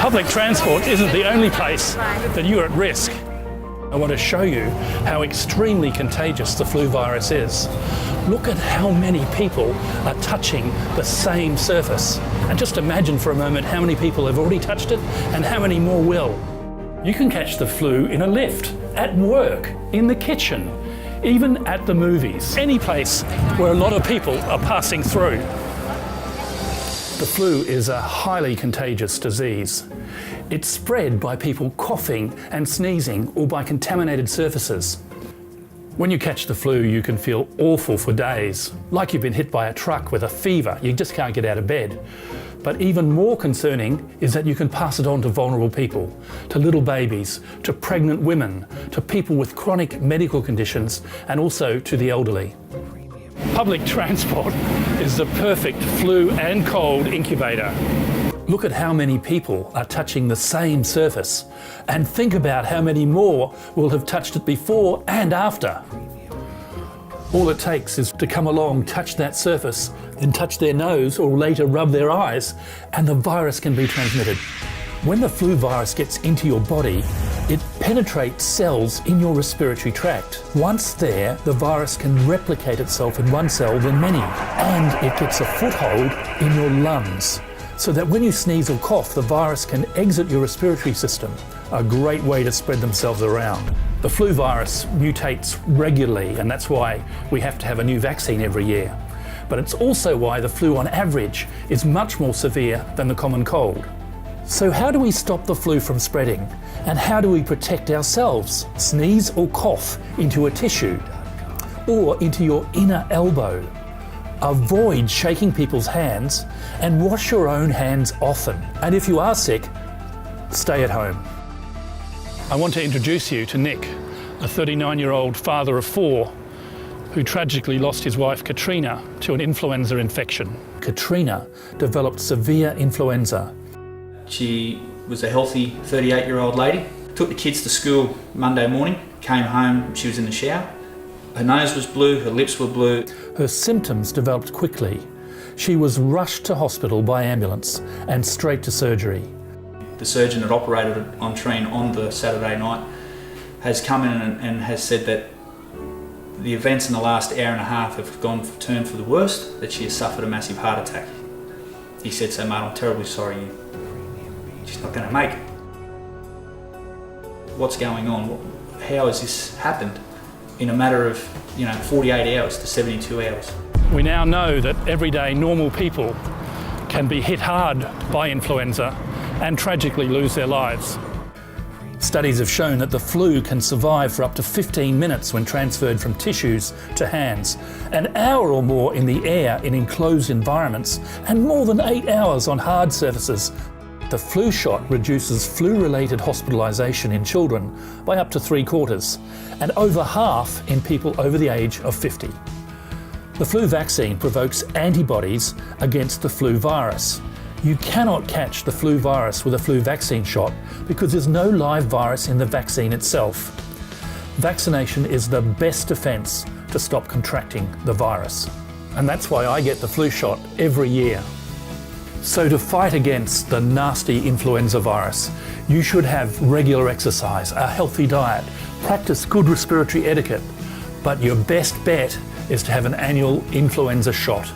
Public transport isn't the only place that you're at risk. I want to show you how extremely contagious the flu virus is. Look at how many people are touching the same surface. And just imagine for a moment how many people have already touched it and how many more will. You can catch the flu in a lift, at work, in the kitchen, even at the movies. Any place where a lot of people are passing through. The flu is a highly contagious disease. It's spread by people coughing and sneezing or by contaminated surfaces. When you catch the flu, you can feel awful for days, like you've been hit by a truck with a fever. You just can't get out of bed. But even more concerning is that you can pass it on to vulnerable people, to little babies, to pregnant women, to people with chronic medical conditions, and also to the elderly. Public transport is the perfect flu and cold incubator. Look at how many people are touching the same surface, and think about how many more will have touched it before and after. All it takes is to come along, touch that surface, then touch their nose or later rub their eyes, and the virus can be transmitted. When the flu virus gets into your body, it penetrates cells in your respiratory tract. Once there, the virus can replicate itself in one cell, then many, and it gets a foothold in your lungs, so that when you sneeze or cough, the virus can exit your respiratory system, a great way to spread themselves around. The flu virus mutates regularly, and that's why we have to have a new vaccine every year. But it's also why the flu on average is much more severe than the common cold. So how do we stop the flu from spreading? And how do we protect ourselves? Sneeze or cough into a tissue or into your inner elbow. Avoid shaking people's hands and wash your own hands often. And if you are sick, stay at home. I want to introduce you to Nick, a 39-year-old father of 4 who tragically lost his wife Katrina to an influenza infection. Katrina developed severe influenza. She was a healthy 38-year-old lady. Took the kids to school Monday morning, came home, she was in the shower. Her nose was blue, her lips were blue. Her symptoms developed quickly. She was rushed to hospital by ambulance and straight to surgery. The surgeon that operated on Trine on the Saturday night has come in and has said that the events in the last hour and a half have turned for the worst, that she has suffered a massive heart attack. He said, "So mate, I'm terribly sorry, she's not going to make it." What's going on? How has this happened in a matter of 48 hours to 72 hours? We now know that everyday normal people can be hit hard by influenza and tragically lose their lives. Studies have shown that the flu can survive for up to 15 minutes when transferred from tissues to hands, an hour or more in the air in enclosed environments, and more than 8 hours on hard surfaces. The flu shot reduces flu-related hospitalisation in children by up to 3/4, and over half in people over the age of 50. The flu vaccine provokes antibodies against the flu virus. You cannot catch the flu virus with a flu vaccine shot because there's no live virus in the vaccine itself. Vaccination is the best defence to stop contracting the virus. And that's why I get the flu shot every year. So to fight against the nasty influenza virus, you should have regular exercise, a healthy diet, practice good respiratory etiquette, but your best bet is to have an annual influenza shot.